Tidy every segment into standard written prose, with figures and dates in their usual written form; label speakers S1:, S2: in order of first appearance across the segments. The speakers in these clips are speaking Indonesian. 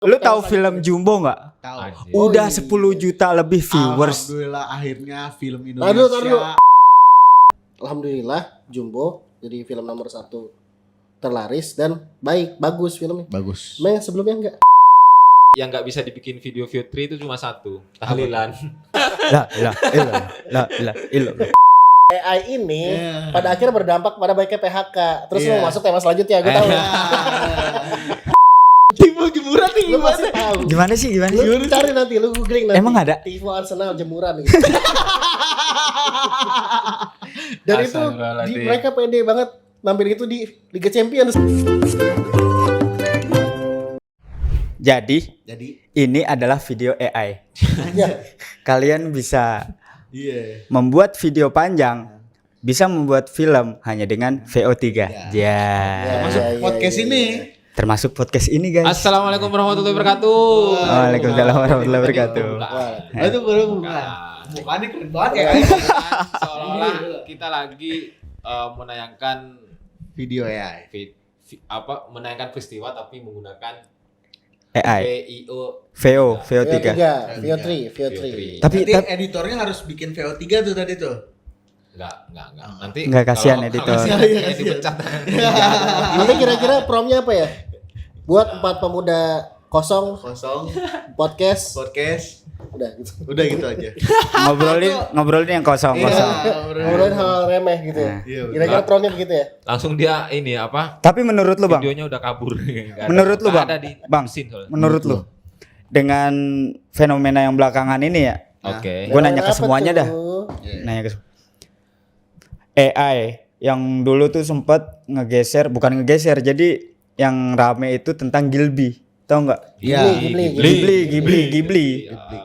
S1: Lu tahu film Jumbo nggak?
S2: Tahu.
S1: Udah 10 juta lebih viewers.
S2: Alhamdulillah akhirnya film
S3: Taruh.
S2: Indonesia.
S3: Alhamdulillah Jumbo jadi film nomor 1 terlaris dan bagus filmnya.
S2: Bagus.
S3: Memang sebelumnya enggak.
S4: Yang nggak bisa dibikin video Vietri itu cuma satu, tahlilan.
S1: Lah.
S3: AI ini pada akhirnya berdampak pada baiknya PHK. Terus lu mau masuk tema selanjutnya, gue tahu.
S2: Timu jemuran nih
S3: Lu masih tahu.
S1: Gimana sih?
S3: Lu cari nanti, lu googling nanti.
S1: Emang ada?
S3: Tifo Arsenal jemuran gitu. Dan itu mereka pede banget nampil itu di Liga Champions.
S1: Jadi
S2: Jadi
S1: ini adalah video AI.
S3: Ya.
S1: Kalian bisa
S2: iya.
S1: membuat video panjang, bisa membuat film hanya dengan VO3. Ya.
S2: Masuk podcast ini.
S1: Termasuk podcast ini, guys.
S4: Assalamualaikum warahmatullahi wabarakatuh.
S1: Waalaikumsalam warahmatullahi wabarakatuh.
S2: Itu baru bukan. Mukanya keren banget ya.
S4: Seolah-olah kita lagi menayangkan
S2: Video AI.
S4: menayangkan peristiwa tapi menggunakan
S1: AI.
S4: VIO
S1: VO3.
S3: VO3.
S1: Tapi
S2: Nanti editornya harus bikin VO3 tuh tadi tuh.
S4: Enggak. Nanti
S1: Enggak, kasihan
S4: kalau-
S1: editor.
S4: kalau
S2: Kasihan.
S4: dipecat.
S3: Nanti kira-kira promnya apa ya? Buat 4 pemuda kosong
S2: Kosong
S3: podcast. Udah gitu.
S2: Udah gitu aja.
S1: ngobrolin yang kosong.
S3: Ngobrolin hal remeh gitu ya.
S2: Iya, betul.
S3: Kira-kira promnya begitu ya?
S4: Langsung dia ini apa?
S1: Tapi menurut lu, Bang?
S4: Videonya udah kabur. Nggak ada.
S1: Menurut lu,
S4: Nggak
S1: Bang?
S4: ada di
S1: Bang,
S4: mesin soalnya.
S1: menurut lu dengan fenomena yang belakangan ini ya,
S4: Oke.
S1: gue nanya ke
S3: Apa
S1: semuanya dah.
S3: tuh?
S1: Nanya ke AI yang dulu tuh sempat bukan ngegeser, jadi yang rame itu tentang Gilby, tau nggak?
S2: Iya.
S1: Ghibli.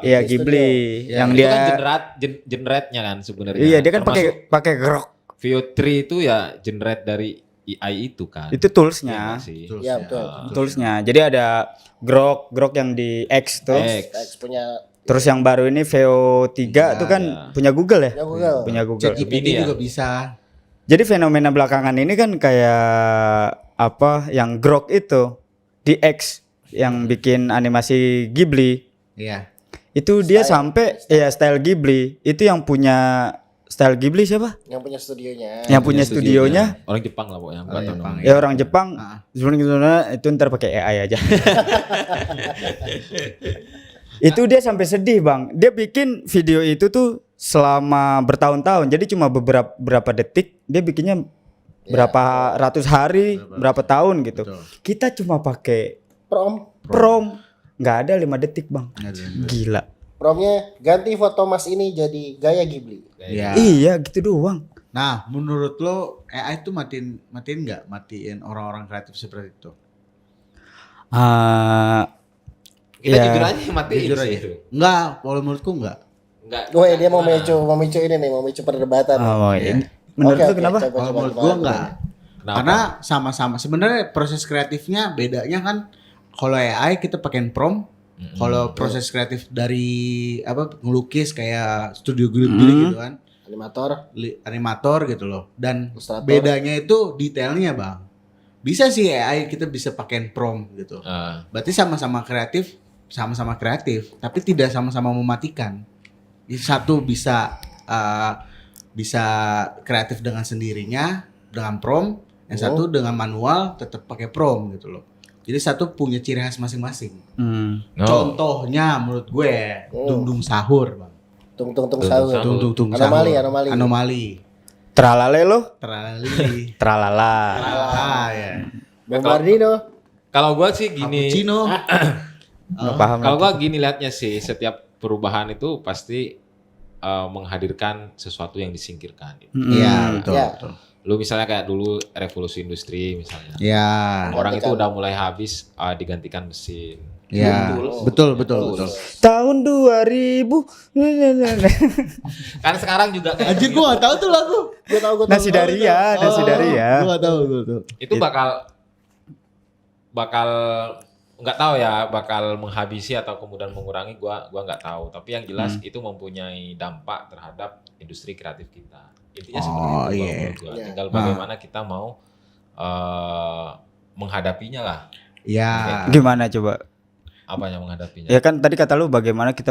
S1: Iya, Ghibli. Yang
S4: Itu
S1: dia,
S4: kan generate-nya kan sebenarnya.
S1: iya dia kan
S4: Termasuk
S1: pakai grok.
S4: VO3 itu ya generate dari AI itu kan.
S1: Itu toolsnya,
S4: Iya sih.
S3: Iya betul.
S1: toolsnya. Jadi ada grok yang di X tuh.
S3: X punya
S1: Terus yang baru ini VO3 tuh kan punya Google ya?
S3: ya Google.
S1: Punya Google.
S2: ChatGPT
S4: Ini ya.
S2: juga bisa.
S1: Jadi fenomena belakangan ini kan kayak apa yang grok itu di X yang bikin animasi Ghibli.
S2: Iya.
S1: Itu dia sampai style Ghibli. Itu yang punya style Ghibli siapa?
S3: Yang punya studionya.
S1: Yang punya studionya
S4: Orang Jepang lah pokoknya. Bukan
S2: Jepang,
S4: orang.
S1: ya orang Jepang. Sebenarnya itu ntar pakai AI aja. Itu dia sampai sedih, Bang. Dia bikin video itu tuh selama bertahun-tahun. Jadi cuma berapa detik, dia bikinnya berapa ratus hari, berapa tahun gitu.
S2: Betul.
S1: Kita cuma pakai
S3: Prom.
S1: nggak ada 5 detik, Bang. Gila.
S3: Promnya ganti foto Mas ini jadi gaya Ghibli.
S2: Iya.
S1: Iya, gitu doang.
S2: Nah, menurut lo AI itu matiin nggak? Matiin orang-orang kreatif seperti itu?
S4: Kita
S1: Ya,
S4: jujur aja matiin
S2: Jujur
S4: sih
S2: aja.
S4: itu.
S2: Enggak, kalau menurutku enggak.
S4: Enggak.
S3: Gue dia mau memicu ini nih, mau memicu perdebatan.
S1: menurut
S3: Oke,
S1: lu kenapa?
S3: coba,
S2: Kalau menurut
S3: gimana?
S2: gua enggak.
S4: Kenapa?
S2: Karena sama-sama sebenarnya proses kreatifnya bedanya kan kalau AI kita pakai prompt, kalau proses kreatif dari ngelukis kayak studio Ghibli gitu kan, animator gitu loh. Dan
S3: Ilustrator.
S2: bedanya itu detailnya, Bang. Bisa sih AI kita bisa pakai prompt gitu. Berarti sama-sama kreatif, tapi tidak sama-sama mematikan. Satu bisa kreatif dengan sendirinya dengan prompt, yang satu dengan manual tetap pakai prompt gitu loh. Jadi satu punya ciri khas masing-masing. Contohnya menurut gue Dung Sahur, Bang.
S3: Tung sahur.
S2: Tung
S3: Anomali.
S1: Tralale lo? Tralala.
S2: Ya.
S3: Bombardino.
S4: Kalau gua sih gini.
S2: Cappuccino.
S1: Nggak paham.
S4: Kalau gua gini liatnya sih, setiap perubahan itu pasti menghadirkan sesuatu yang disingkirkan. Gitu.
S2: Iya, betul.
S3: Ya.
S2: Betul.
S4: Lu misalnya kayak dulu revolusi industri misalnya.
S2: Ya.
S4: Orang itu udah mulai habis digantikan mesin.
S2: Ya. Betul.
S1: Tahun 2000.
S4: Kan sekarang juga kayak
S2: Anjir
S4: gitu.
S2: gua enggak tahu tuh lagu.
S3: Gue tahu.
S1: Nasi Daria.
S2: Gua enggak tahu.
S4: Itu bakal nggak tahu ya, bakal menghabisi atau kemudian mengurangi, gua nggak tahu. Tapi yang jelas itu mempunyai dampak terhadap industri kreatif kita. Intinya seperti itu kalau menurut gua. Tinggal bagaimana kita mau menghadapinya lah.
S2: Ya.
S1: Gimana coba?
S4: Apanya menghadapinya?
S1: Ya kan tadi kata lu bagaimana kita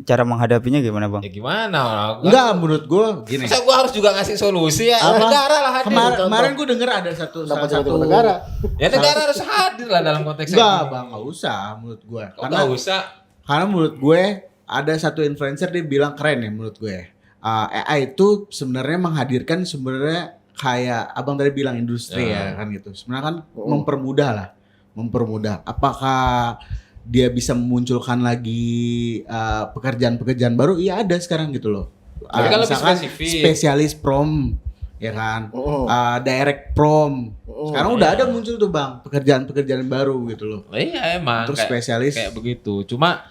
S1: cara menghadapinya gimana, Bang?
S4: Ya gimana?
S2: Enggak, menurut gue gini.
S4: Masa gue harus juga ngasih solusi ya?
S2: Apa?
S4: Negara lah hadir.
S2: Kemarin gue denger ada
S3: Kenapa
S2: salah satu
S3: negara?
S4: Ya negara harus hadir lah dalam konteks
S2: Enggak,
S4: ini.
S2: Bang, enggak usah menurut gue.
S4: Kok nggak usah?
S2: Karena menurut gue ada satu influencer dia bilang keren ya menurut gue. AI itu sebenarnya menghadirkan sebenarnya kayak abang tadi bilang industri ya kan gitu. Sebenarnya kan mempermudah. Apakah dia bisa memunculkan lagi pekerjaan-pekerjaan baru? Iya ada sekarang gitu loh.
S4: Tapi kan lebih
S2: Misalkan
S4: spesifik.
S2: spesialis prom, ya kan, direct prom. Sekarang udah ada muncul tuh bang pekerjaan-pekerjaan baru gitu loh.
S4: Iya emang.
S2: Terus spesialis
S4: kayak begitu. Cuma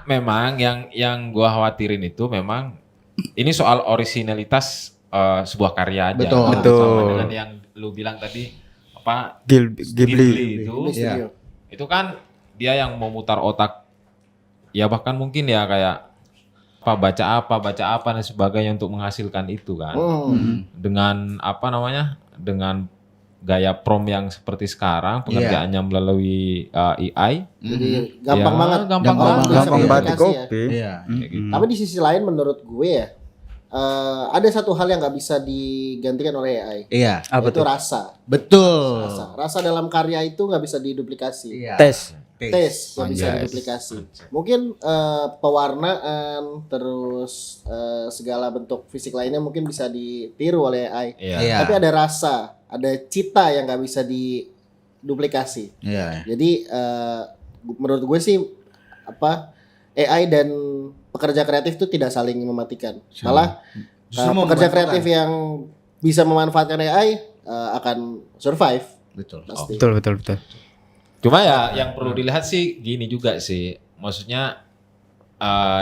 S4: memang yang gua khawatirin itu memang ini soal originalitas sebuah karya aja.
S2: Betul.
S4: Sama dengan yang lu bilang tadi apa
S1: Ghibli.
S4: itu.
S2: Iya.
S4: Itu kan dia yang memutar otak. Ya bahkan mungkin ya kayak baca apa dan sebagainya untuk menghasilkan itu kan. Dengan apa namanya? Dengan gaya prom yang seperti sekarang pengerjaannya melalui AI.
S3: Jadi gampang banget.
S4: Gampang banget.
S1: Gampang banget di
S3: Aplikasi ya.
S1: copy.
S2: Iya.
S4: Kayak gitu.
S3: Tapi di sisi lain menurut gue ya ada satu hal yang nggak bisa digantikan oleh AI.
S2: Iya.
S1: Apa
S3: Itu
S1: tuh?
S3: rasa.
S2: Betul.
S3: Rasa dalam karya itu nggak bisa diduplikasi.
S2: Iya.
S1: Tes.
S3: Tes nggak bisa
S2: Anjas.
S3: diduplikasi. Mungkin pewarnaan terus segala bentuk fisik lainnya mungkin bisa ditiru oleh AI.
S2: Iya.
S3: Tapi ada rasa, ada cita yang nggak bisa diduplikasi.
S2: Iya.
S3: Jadi menurut gue sih AI dan pekerja kreatif itu tidak saling mematikan. Malah
S2: Justru
S3: pekerja
S2: membantu
S3: kreatif
S2: kan?
S3: yang bisa memanfaatkan AI akan survive
S2: Betul.
S3: pasti.
S1: Betul.
S4: Cuma ya yang perlu dilihat sih gini juga sih. Maksudnya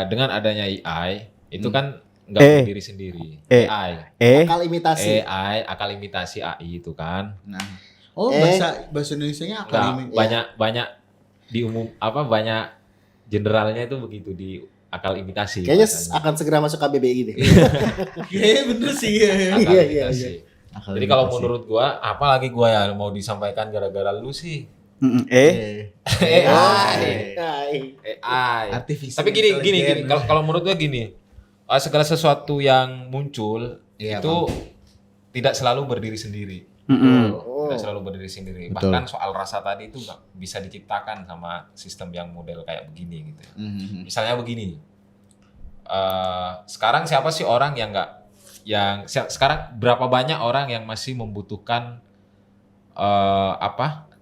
S4: dengan adanya AI itu kan nggak berdiri sendiri. AI.
S3: Akal imitasi.
S4: AI akal imitasi AI itu kan.
S2: Nah. Oh, bahasa Indonesianya
S4: Nggak, banyak di umum banyak generalnya itu begitu di akal imitasi.
S3: Kayaknya
S4: bahasanya.
S3: akan segera masuk KBBI gitu.
S2: Iya bener sih.
S4: Akal
S3: Iya,
S4: imitasi.
S2: Akal
S4: Jadi kalau
S2: imitasi.
S4: menurut gua, apalagi gua ya mau disampaikan gara-gara lu sih.
S2: Eh.
S4: AI.
S2: Artificial
S4: Tapi gini.
S2: intelligence.
S4: Kalau menurut gua gini, segala sesuatu yang muncul
S2: Iya,
S4: itu tidak selalu berdiri sendiri. Tidak selalu berdiri sendiri.
S2: Betul.
S4: Bahkan soal rasa tadi itu nggak bisa diciptakan sama sistem yang model kayak begini gitu. Misalnya begini, sekarang siapa sih orang sekarang berapa banyak orang yang masih membutuhkan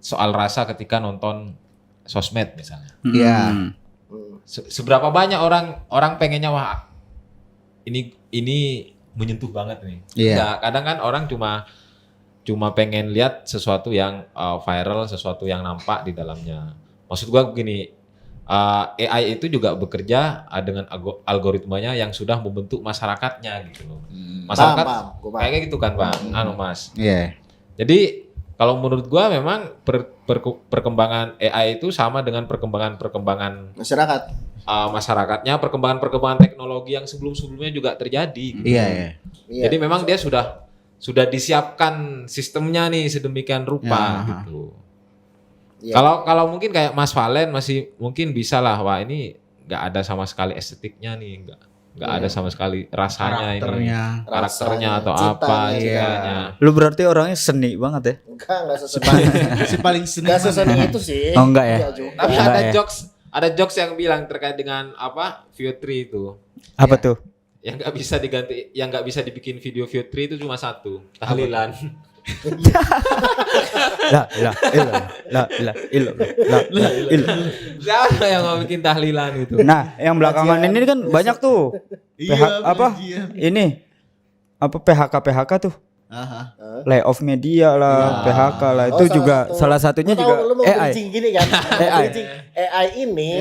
S4: soal rasa ketika nonton sosmed misalnya.
S2: Iya.
S4: Seberapa banyak orang pengennya wah ini menyentuh banget nih.
S2: Iya.
S4: Nah, kadang kan orang cuma pengen lihat sesuatu yang viral, sesuatu yang nampak di dalamnya. Maksud gua begini, AI itu juga bekerja dengan algoritmanya yang sudah membentuk masyarakatnya gitu loh. Masyarakat
S3: Paham.
S4: kayak gitu kan, Bang. Mas.
S2: Iya.
S4: Jadi kalau menurut gua memang perkembangan AI itu sama dengan perkembangan
S3: Masyarakat.
S4: masyarakatnya, perkembangan teknologi yang sebelumnya juga terjadi. Gitu.
S2: Iya.
S4: Jadi memang dia sudah disiapkan sistemnya nih sedemikian rupa
S2: Ya.
S4: gitu.
S3: Iya.
S4: Kalau mungkin kayak Mas Valen masih mungkin bisa lah, wah ini nggak ada sama sekali estetiknya nih, nggak ada sama sekali rasanya
S2: Karakternya.
S4: karakternya atau
S3: Rasanya,
S4: apa
S3: citanya.
S4: ceritanya.
S1: Lu berarti orangnya seni banget ya?
S3: Enggak seseni.
S2: Si paling seni.
S3: Enggak seseni itu sih.
S1: Oh, enggak ya?
S3: Enggak juga.
S4: Tapi
S1: Enggak
S4: ada
S1: ya?
S4: ada jokes yang bilang terkait dengan View3 itu.
S1: Apa tuh?
S4: Yang nggak bisa diganti, yang nggak bisa dibikin video View3 itu cuma satu, tahlilan. Siapa yang mau bikin tahlilan itu?
S1: Nah, yang belakangan ini kan banyak tuh. Ini PHK tuh.
S2: Aha.
S1: Layoff media lah, PHK lah. Itu juga salah satunya
S3: Lu
S1: juga
S3: tahu, lu mau
S1: AI.
S3: bridging gini kan? Bridging AI ini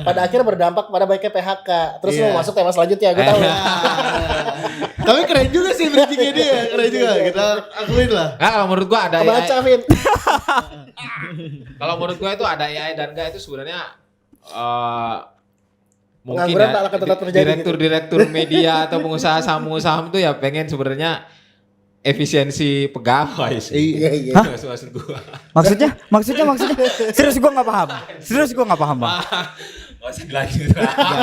S3: pada akhirnya berdampak pada baiknya PHK. Terus lu mau masuk tema selanjutnya, gue tahu.
S2: Tapi keren juga sih bridgingnya dia. Keren juga. Kita akuin lah.
S4: Nah, kalau menurut gua ada
S3: Kebaca,
S4: AI.
S3: Vin.
S4: Kalau menurut gua itu ada AI dan enggak itu sebenarnya mungkin
S3: Pengangguran
S4: ya,
S3: tak akan tetap terjadi
S4: direktur media atau pengusaha saham itu ya pengen sebenarnya efisiensi pegawai sih.
S3: Iya.
S4: Maksud gua.
S1: Maksudnya serius gua nggak paham bang.
S4: Masih dilanjut.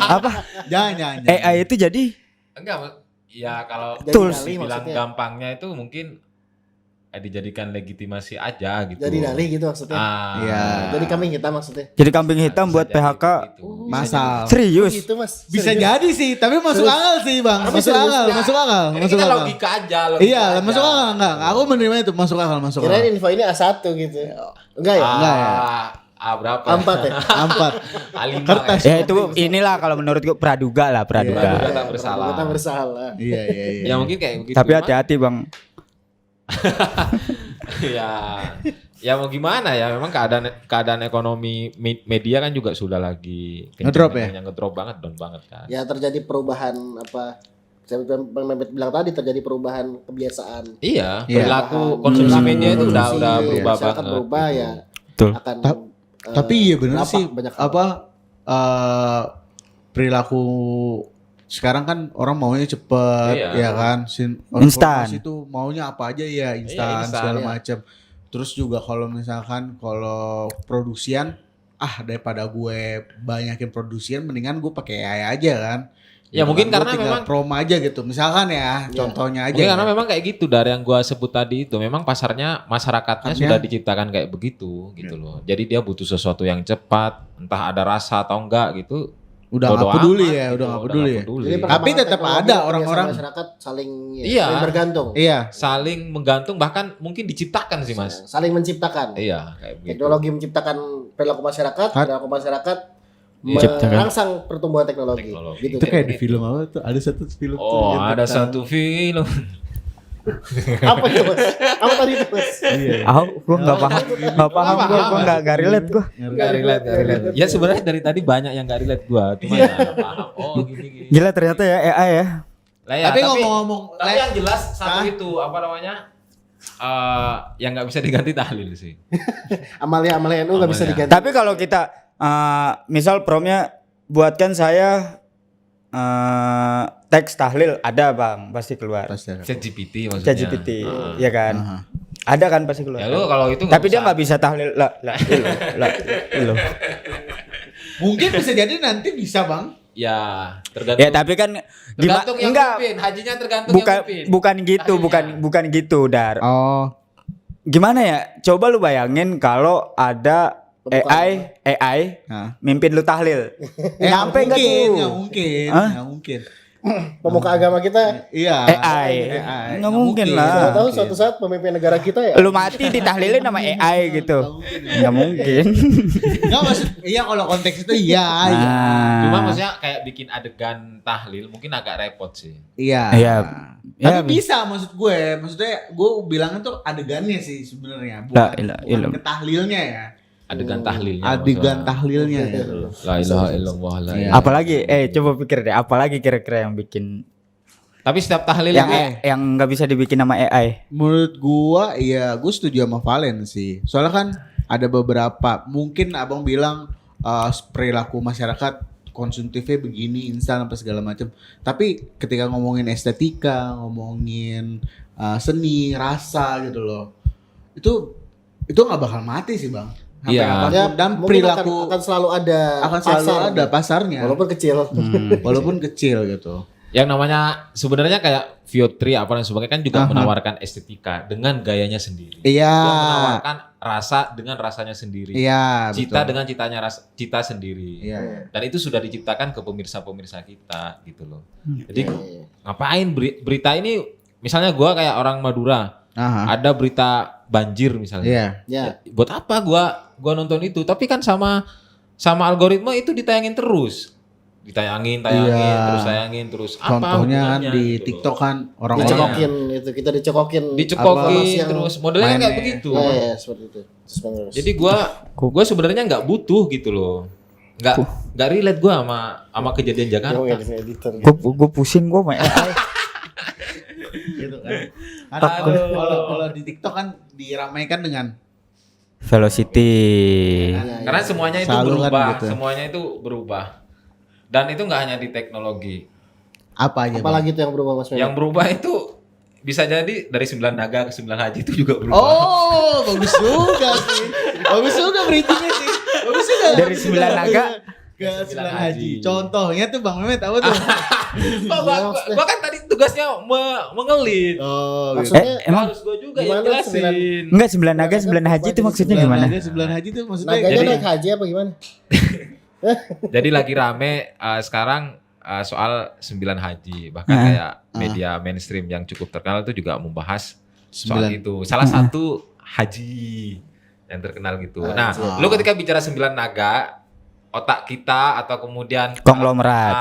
S1: Apa
S2: Jangan.
S1: AI itu jadi
S4: Enggak, ya kalau
S3: Jadi
S1: Tools.
S3: dalih
S4: bilang
S3: maksudnya.
S4: gampangnya itu mungkin dijadikan legitimasi aja gitu.
S3: Jadi dalih gitu maksudnya.
S2: Iya.
S3: Jadi kambing hitam maksudnya.
S1: jadi kambing hitam buat
S4: Bisa jadi
S1: PHK
S4: gitu.
S2: Masal.
S1: serius.
S3: Gitu Mas.
S2: Bisa
S3: Serius.
S2: jadi sih, tapi masuk
S3: Serius.
S2: akal sih bang.
S3: Tapi
S2: Masuk
S3: serius.
S2: akal.
S4: Ini
S2: Masuk
S4: kita
S2: akal.
S4: logika aja.
S2: Iya, masuk akal enggak? Aku menerima itu masuk akal.
S3: Kirain info ini A1 gitu. Enggak ya?
S2: Enggak ya?
S4: Berapa?
S3: A4 ya?
S2: 4.
S4: A5
S2: Kertas.
S1: Ya itu inilah kalau menurut gua praduga.
S4: Praduga tak bersalah.
S3: Kita bersalah.
S2: Iya.
S4: Ya mungkin kayak begitu.
S1: Tapi
S4: Cuman,
S1: hati-hati bang.
S4: ya mau gimana ya, memang keadaan ekonomi media kan juga sudah lagi
S2: Ngedrop ya?
S4: ngedrop banget, down banget kan.
S3: Ya terjadi perubahan apa? Saya Mehmet bilang tadi terjadi perubahan kebiasaan.
S4: Iya,
S2: Iya.
S4: perilaku konsumsi media itu udah
S3: Konsumsi
S4: berubah
S3: masyarakat
S4: banget.
S3: berubah
S4: gitu.
S3: ya.
S1: Betul.
S3: Akan
S2: Tapi iya bener
S3: berdampak
S2: sih.
S3: banyak hal.
S2: Apa perilaku sekarang kan orang maunya cepet,
S4: Iya.
S2: ya kan?
S1: Instan.
S2: Informasi itu maunya apa aja ya,
S4: Iya,
S2: instan
S4: instan,
S2: segala
S3: iya.
S2: macam. Terus juga kalau misalkan kalau produksian, daripada gue banyakin produksian, mendingan gue pakai AI aja kan.
S4: Ya,
S2: Gitu
S4: mungkin
S2: kan. Gue
S4: karena
S2: tinggal
S4: memang-
S2: prom aja gitu. Misalkan ya, contohnya aja.
S4: Mungkin karena
S2: ya.
S4: memang kayak gitu, dari yang gua sebut tadi itu memang pasarnya, masyarakatnya
S2: Makanya-
S4: sudah diciptakan kayak begitu gitu loh. Jadi dia butuh sesuatu yang cepat, entah ada rasa atau enggak gitu.
S2: udah
S4: bodo
S2: nggak peduli
S4: amat
S2: ya,
S4: gitu,
S2: udah nggak peduli ya.
S3: Jadi
S2: Tapi
S3: perkembangan
S2: tetap
S3: teknologi,
S2: ada
S3: kebiasaan
S2: orang-orang-
S3: masyarakat saling
S4: Iya.
S3: saling bergantung.
S2: Iya.
S4: Saling menggantung, bahkan mungkin diciptakan sih mas.
S3: Saling menciptakan.
S4: Iya kayak begitu.
S3: Teknologi menciptakan perilaku masyarakat, perilaku masyarakat
S1: Menciptakan.
S3: merangsang pertumbuhan teknologi.
S4: Teknologi.
S3: Gitu.
S2: Itu kayak di
S4: Gitu.
S2: film apa tuh? Ada satu film tuh
S4: Oh
S2: yang
S4: ada
S2: tentang-
S4: satu film.
S3: Apa itu Mas? Apa tadi itu Mas?
S2: Iya.
S1: Gua nggak paham gua nggak relate gua.
S4: Gak relate. Ya sebenarnya dari tadi banyak yang gak relate gua, cuma ya paham. Oh gini.
S1: Gila ternyata ya AI ya.
S4: Lah ya,
S2: Tapi ngomong-ngomong,
S4: tapi yang jelas satu
S2: Hah?
S4: itu apa namanya? Yang nggak bisa diganti tahlil sih.
S3: Amalia NU nggak bisa
S4: Amalia.
S3: diganti.
S1: Tapi kalau kita misal promnya buatkan saya teks tahlil ada bang pasti keluar.
S2: Pasti ada.
S4: ChatGPT maksudnya.
S1: ChatGPT,
S4: Heeh.
S1: ya kan?
S2: Aha.
S1: Ada kan pasti keluar.
S4: Ya lu kalau itu
S1: Tapi dia nggak bisa tahlil lah.
S2: Mungkin bisa jadi nanti bisa bang.
S4: Ya tergantung.
S1: Ya tapi kan
S4: tergantung yang
S1: enggak
S4: mimpin. Hajinya tergantung
S1: bukan
S4: yang mimpin.
S1: bukan gitu,
S4: Tahlilnya.
S1: bukan gitu, Dar.
S2: Oh.
S1: Gimana ya? Coba lu bayangin kalau ada AI
S2: Nah.
S1: mimpin lu tahlil. Nyampe nggak tuh?
S2: Nggak mungkin.
S1: Hah?
S2: Nggak mungkin.
S3: Pemuka agama kita
S2: Iya.
S1: AI. Nggak mungkin lah.
S3: siapa tahu suatu saat pemimpin negara kita ya.
S1: Lu mati ditahlilin sama AI gitu. Nggak mungkin.
S2: Nggak maksud. Iya kalau konteks itu iya.
S1: Ah.
S4: Cuma maksudnya kayak bikin adegan tahlil mungkin agak repot sih.
S2: Iya.
S1: Iya.
S2: Tapi
S1: Ya,
S2: bisa maksud gue. Maksudnya gue bilangnya tuh adegannya sih sebenarnya.
S1: La
S2: Bukan,
S1: ilaha
S2: bukan
S1: illallah.
S2: ke tahlilnya ya.
S4: Adegan tahlilnya.
S2: Adegan
S4: maksudnya.
S2: tahlilnya ya.
S4: La ilaha illallah la
S2: Iya.
S4: ilaha
S1: Apalagi coba pikir deh, apalagi kira-kira yang bikin
S4: Tapi setiap tahlil
S1: yang
S4: itu
S1: yang nggak bisa dibikin sama AI.
S2: Menurut gua iya gue setuju sama Valen sih. Soalnya kan ada beberapa mungkin abang bilang perilaku masyarakat konsumtifnya begini instan apa segala macam. Tapi ketika ngomongin estetika, ngomongin seni, rasa gitu loh. Itu nggak bakal mati sih, Bang. Sampai
S4: Iya.
S2: apapun.
S3: Ya,
S2: Dan
S3: mungkin
S2: perilaku
S3: akan selalu ada
S2: akan selalu
S3: pasar,
S2: ada pasarnya.
S3: walaupun kecil.
S2: Walaupun kecil gitu.
S4: yang namanya sebenarnya kayak Viotri apa dan sebagainya kan juga
S2: Aha.
S4: menawarkan estetika dengan gayanya sendiri.
S2: Iya.
S4: Dia menawarkan rasa dengan rasanya sendiri.
S2: Iya,
S4: Cita
S2: betul.
S4: dengan cita sendiri.
S2: Iya.
S4: Dan itu sudah diciptakan ke pemirsa-pemirsa kita gitu loh. Jadi
S3: Iya.
S4: ngapain berita ini misalnya gua kayak orang Madura,
S2: Aha.
S4: ada berita banjir misalnya.
S2: Iya.
S3: Ya.
S4: Buat apa gua nonton itu? Tapi kan sama algoritma itu ditayangin terus. Ditayangin,
S2: Iya.
S4: terus apa
S2: Contohnya kan
S4: hubungannya
S2: di
S4: gitu
S2: TikTok
S4: loh.
S2: kan orang-orang
S3: Dicekokin itu, kita dicekokin.
S4: Dicekokin
S3: informasi yang-
S4: terus modelnya kayak
S2: mainnya.
S4: begitu.
S3: Ya, ya, seperti itu. Terus-menerus.
S4: Jadi gua sebenarnya nggak butuh gitu loh. Nggak relate gua sama kejadian Jakarta.
S3: Yang edit- editor.
S1: Gue pusing gue sama AI.
S2: gitu kan. Kalau di TikTok kan diramaikan dengan
S1: Velocity.
S4: Karena semuanya itu
S2: Selalu kan
S4: berubah,
S2: gitu.
S4: semuanya itu berubah. Dan itu nggak hanya di teknologi.
S2: apa aja? Bang?
S3: Apalagi itu yang berubah Mas Mehmet?
S4: Yang berubah itu bisa jadi dari 9 naga ke 9 haji itu juga berubah.
S2: Oh, bagus juga sih. Bagus juga bridging-nya sih. Bagus juga.
S1: Dari 9 naga
S2: ke 9
S4: 9
S2: haji.
S4: haji.
S2: Contohnya tuh Bang Mehmet apa tuh?
S4: Gua kan tadi tugasnya mengelit.
S2: Oh,
S3: Maksudnya
S1: emang
S4: Harus gua juga
S3: gimana
S4: yang jelasin.
S1: enggak 9 naga 9 haji itu maksudnya gimana?
S2: 9 haji tuh maksudnya
S3: naganya
S4: Jadi-
S3: naik haji apa gimana?
S4: Jadi lagi rame sekarang soal 9 haji. Bahkan kayak media mainstream yang cukup terkenal itu juga membahas soal
S2: 9.
S4: itu. Salah satu haji yang terkenal gitu. Nah, lu ketika bicara 9 naga, otak kita atau kemudian
S1: Konglomerat.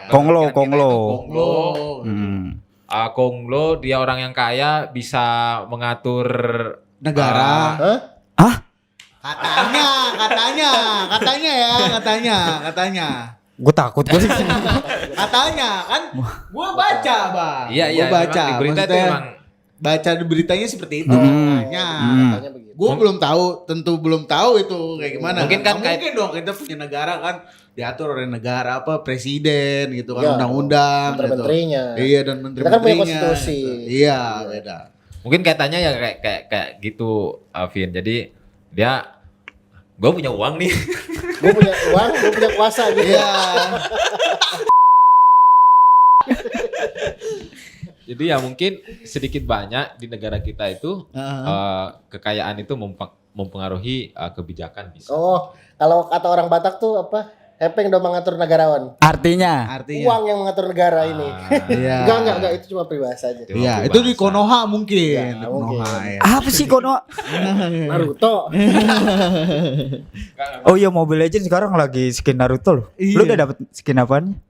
S1: Konglo,
S4: pengertian kita itu
S2: Konglo.
S4: Konglo dia orang yang kaya bisa mengatur
S2: Negara.
S3: Hah?
S2: Katanya.
S1: Gue takut gue sih.
S2: Katanya kan gua baca, Bang.
S4: Iya,
S2: Gua baca.
S4: memang di berita itu
S2: Maksudnya,
S4: memang
S2: baca di beritanya seperti itu. Katanya.
S3: Katanya begitu.
S2: Gue belum tahu, tentu belum tahu itu kayak gimana.
S4: Mungkin kan
S2: Nggak
S4: kayak-
S2: mungkin dong kita punya negara kan diatur oleh negara apa presiden gitu kan
S3: Ya,
S2: undang-undang gitu.
S3: menteri-menterinya.
S2: Iya dan
S3: Kita
S2: menteri-menterinya.
S3: kan punya konstitusi.
S2: Iya, beda.
S4: mungkin kaitannya ya kayak gitu, Vin. Jadi dia gue punya uang nih.
S3: Gue punya uang, gue punya kuasa gitu.
S2: Iya.
S4: Jadi ya mungkin sedikit banyak di negara kita itu kekayaan itu mempengaruhi kebijakan bisa.
S3: Oh, kalau kata orang Batak tuh apa? Hepeng do mengatur negarawan.
S1: Artinya
S2: Artinya.
S3: Uang yang mengatur negara ini.
S2: Iya.
S3: Enggak, itu cuma peribahasa aja.
S2: Iya, itu di Konoha mungkin.
S3: Ya,
S2: Di Konoha
S3: mungkin.
S2: ya.
S1: apa sih Kono?
S3: Naruto.
S1: Oh iya, Mobile Legends sekarang lagi skin Naruto loh. Lu
S2: Iya.
S1: udah dapet skin apaan?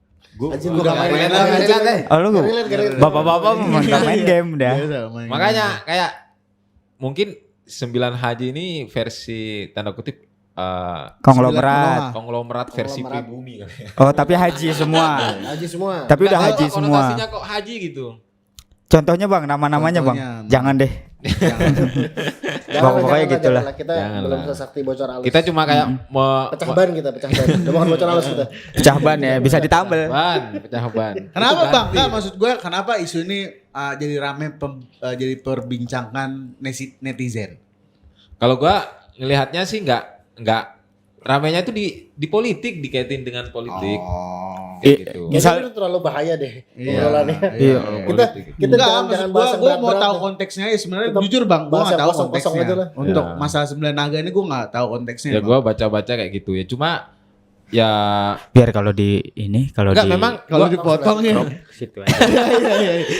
S3: Anjir,
S2: Gua
S3: gua
S2: nggak main.
S3: main.
S1: Oh lu
S3: Relate.
S1: bapak-bapak mantap main game dah.
S4: Makanya kayak mungkin 9 haji ini versi tanda kutip
S1: Konglomerat.
S4: konglomerat versi
S3: Konglomerat.
S4: pribumi kali ya.
S1: Oh tapi haji semua.
S3: Haji semua.
S1: Tapi udah
S4: Nggak tahu
S1: haji
S4: kok
S1: semua.
S4: konotasinya kok haji gitu.
S1: Contohnya bang, nama-namanya bang.
S2: Contohnya.
S1: Jangan deh. Pokoknya gitu lah.
S3: Kita
S4: Jangan
S3: belum
S4: lah.
S3: sesakti bocor halus.
S4: Kita cuma kayak
S3: pecah ban kita, pecah ban. Udah bukan bocor halus kita.
S1: Pecah ban ya, bisa ditambal.
S4: pecah ban.
S2: Kenapa
S4: Itu
S2: Bang?
S4: ganti.
S2: Enggak, maksud gue kenapa isu ini jadi rame jadi perbincangan netizen?
S4: Kalau gua ngelihatnya sih nggak ramenya itu di politik, dikaitin dengan politik.
S2: Oh.
S4: Kayak gitu.
S1: Misal-
S3: Kayaknya itu terlalu bahaya deh.
S2: Iya.
S3: Obrolannya.
S1: Iya.
S3: Kita kita
S2: Enggak,
S3: jangan
S2: maksud
S3: bahas
S2: gue
S3: yang
S2: mau
S3: berat-berat
S2: tahu
S3: deh.
S2: konteksnya ya sebenarnya
S3: Kita
S2: jujur Bang, gue
S3: bahas
S2: nggak
S3: yang
S2: tahu
S3: kosong-kosong
S2: konteksnya.
S3: aja lah.
S2: Untuk
S4: Ya.
S2: masalah 9 naga ini gue nggak tahu konteksnya.
S4: Ya
S2: Bang.
S4: gua baca-baca kayak gitu ya. Cuma ya
S1: Biar kalau di ini, kalau
S4: enggak
S1: di
S4: memang
S2: kalau
S4: gua-
S2: dipotong ya.
S1: situ aja.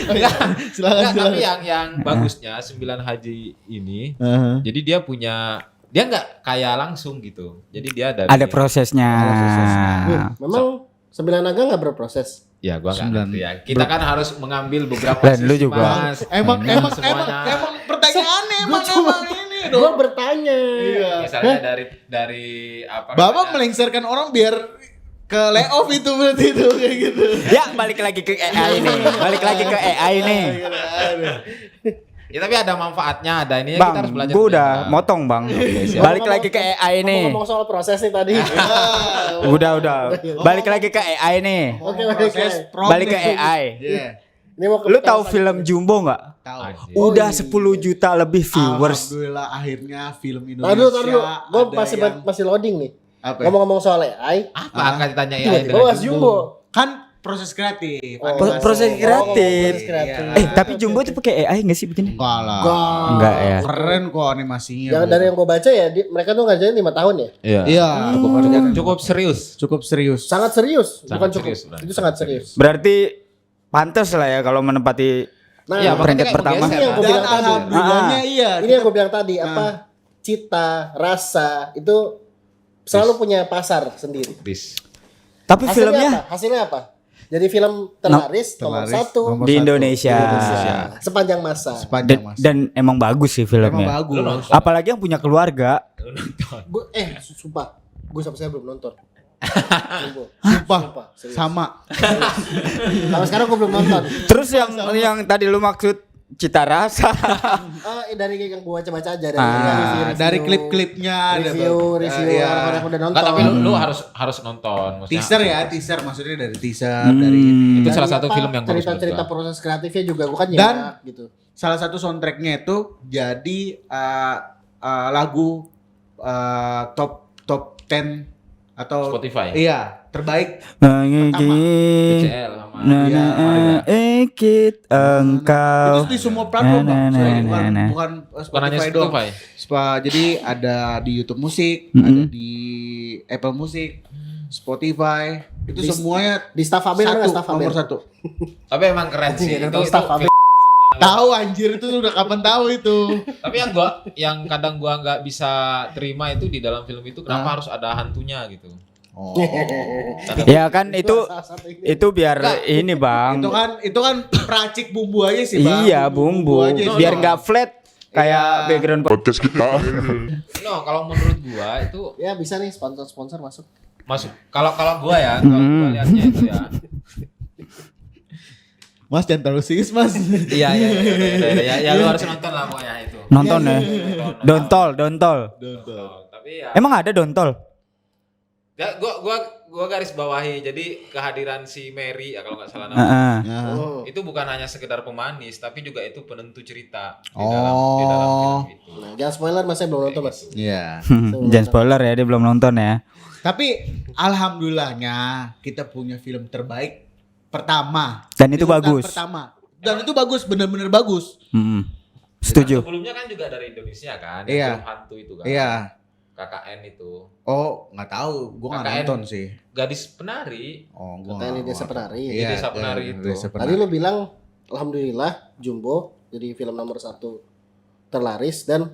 S4: enggak,
S2: Silakan
S4: enggak, tapi
S2: silakan.
S4: yang bagusnya 9 haji ini
S2: Heeh.
S4: jadi dia nggak kaya langsung gitu. Jadi dia dari
S1: Ada prosesnya.
S3: Memang 9 naga nggak berproses.
S4: Ya gua nggak
S2: 9.
S4: ngerti ya. Kita kan harus mengambil beberapa
S1: Dan lu
S4: sisi,
S1: juga.
S4: Mas.
S2: Emang
S4: semuanya.
S2: pertanyaannya emang ini
S3: Gue
S2: dong.
S3: bertanya.
S2: Iya.
S4: Misalnya dari apa
S2: Bapak
S4: namanya?
S2: melengsarkan orang biar ke layoff itu berarti itu kayak gitu.
S1: Ya balik lagi ke AI nih. Balik lagi ke AI nih.
S4: Ya tapi ada manfaatnya, ada ini kita
S1: Bang,
S4: harus belajar.
S1: gue udah
S4: belajar.
S1: motong bang.
S4: siap.
S1: Balik lagi ke AI nih.
S3: Ngomong soal proses nih tadi.
S1: Udah. Balik lagi ke AI nih.
S3: Oke, balik
S2: Proses
S3: lagi.
S2: prompt
S1: Balik ke
S2: itu.
S1: AI.
S2: Iya.
S3: Ini mau ke
S1: Lu tahu film Jumbo nggak?
S2: Tahu.
S4: Anjir.
S1: Udah 10 juta lebih viewers.
S2: Alhamdulillah akhirnya film Indonesia.
S3: Taduh. Gue
S2: ada
S3: masih loading nih.
S2: apa?
S3: Ngomong-ngomong soal AI.
S4: Apa akan ditanya AI
S3: Tiba-tiba
S4: dengan
S3: bahas Jumbo.
S2: Kan proses kreatif.
S3: Oh,
S2: animasi.
S1: proses kreatif.
S3: proses kreatif.
S1: Tapi Jumbo tuh pakai AI nggak sih bikinnya?
S2: Enggak lah.
S1: Enggak ya.
S2: Keren kok animasinya.
S3: Yang dari yang gue baca ya, mereka tuh ngerjain 5 tahun ya.
S4: Iya.
S2: Iya.
S4: Cukup serius.
S2: Cukup serius.
S3: Sangat serius,
S4: Sangat
S3: bukan cukup.
S4: serius, berarti.
S3: Itu sangat serius.
S1: Berarti pantas lah ya kalau menempati
S3: Nah,
S4: Iya, makanya
S1: peringkat
S4: kayak
S1: pertama.
S3: Ini yang gue
S2: Dan
S3: bilang tadi.
S2: alhamdulillahnya iya.
S3: Ini yang gue bilang tadi, apa cita, rasa itu selalu punya pasar sendiri.
S4: Bis.
S1: tapi filmnya
S3: Hasilnya apa? Jadi film terlaris nomor
S2: terlaris,
S3: 1
S2: nomor
S1: di
S2: satu.
S1: Indonesia.
S3: sepanjang masa.
S2: Sepanjang
S1: Dan,
S2: mas.
S1: dan emang bagus sih
S2: Emang
S1: filmnya.
S2: bagus.
S1: Apalagi yang punya keluarga.
S3: Gue sumpah, gue sampai saya belum nonton. Sumpah, serius.
S2: Sama.
S3: Sampai sekarang gue belum nonton.
S1: Terus yang tadi lu maksud cita rasa.
S3: Dari yang gua baca-baca aja
S2: Dari klip-klipnya,
S3: review
S2: iya.
S3: orang-orang udah nonton.
S4: Nggak, tapi lu harus nonton. Maksudnya,
S2: teaser maksudnya dari teaser dari
S4: itu
S3: Dari
S4: salah satu
S3: apa,
S4: film yang bagus
S3: cerita-cerita
S4: juga.
S3: proses kreatifnya juga gua kan
S2: Dan
S3: nyimak gitu.
S2: salah satu soundtracknya itu jadi lagu top 10 atau
S4: Spotify.
S2: Iya, terbaik.
S4: BCL sama
S1: Ikut engkau.
S2: Itu di semua platform, Bang. Bukan
S4: bukan hanya
S2: Spotify doang.
S4: Spotify.
S2: Jadi ada di YouTube Musik,
S1: Mm-mm.
S2: ada di Apple Musik, Spotify. Itu semuanya
S3: Di Staff Faber ada Staff Faber.
S2: nomor 1.
S4: Tapi emang keren sih.
S3: Anjing,
S4: Itu
S3: tahu Staff Faber.
S2: Tahu anjir itu udah kapan tahu itu.
S4: Tapi yang kadang gua nggak bisa terima itu di dalam film itu kenapa harus ada hantunya gitu.
S2: Oh.
S1: Ya kan itu
S3: salah satu ini.
S1: itu biar ini Bang.
S2: Itu kan peracik bumbu aja sih, Bang.
S1: Iya, bumbu.
S2: aja sih.
S1: Biar nggak flat kayak
S2: Iya.
S1: background
S5: podcast kita.
S4: No, kalau menurut gua itu
S3: Ya bisa nih sponsor masuk.
S4: masuk kalau gua ya, kalau gua lihatnya itu ya.
S2: Mas jangan terlalu serius, Mas.
S4: Iya, ya lu harus nonton lah pokoknya itu.
S1: nonton ya.
S4: Nonton.
S1: Dontol.
S4: Tapi ya
S1: Emang ada dontol?
S4: ya gua garis bawahi. Jadi kehadiran si Mary ya kalau nggak salah namanya.
S1: Heeh.
S3: Oh.
S4: Itu bukan hanya sekedar pemanis, tapi juga itu penentu cerita di
S2: Oh.
S4: dalam film itu.
S3: Nah, jangan spoiler Mas, saya belum nonton Mas.
S2: Iya.
S1: Jangan spoiler ya, dia belum nonton ya.
S2: Tapi alhamdulillahnya kita punya film terbaik pertama.
S1: Dan itu
S2: Di urutan
S1: bagus.
S2: Pertama. Dan itu bagus, benar-benar bagus.
S1: Mm-mm. Setuju.
S4: Sebelumnya kan juga dari Indonesia kan,
S2: Iya.
S4: film hantu itu kan.
S2: Iya.
S4: KKN itu.
S2: Oh, nggak tahu. Gua nggak
S4: KKN.
S2: nonton sih.
S4: Gadis penari.
S2: Oh, gua
S3: Katanya
S2: nggak-
S3: Desa Penari.
S2: Iya,
S4: Desa Penari itu.
S2: Desa
S3: Tadi
S2: Penari.
S3: lu bilang alhamdulillah Jumbo jadi film nomor 1 terlaris dan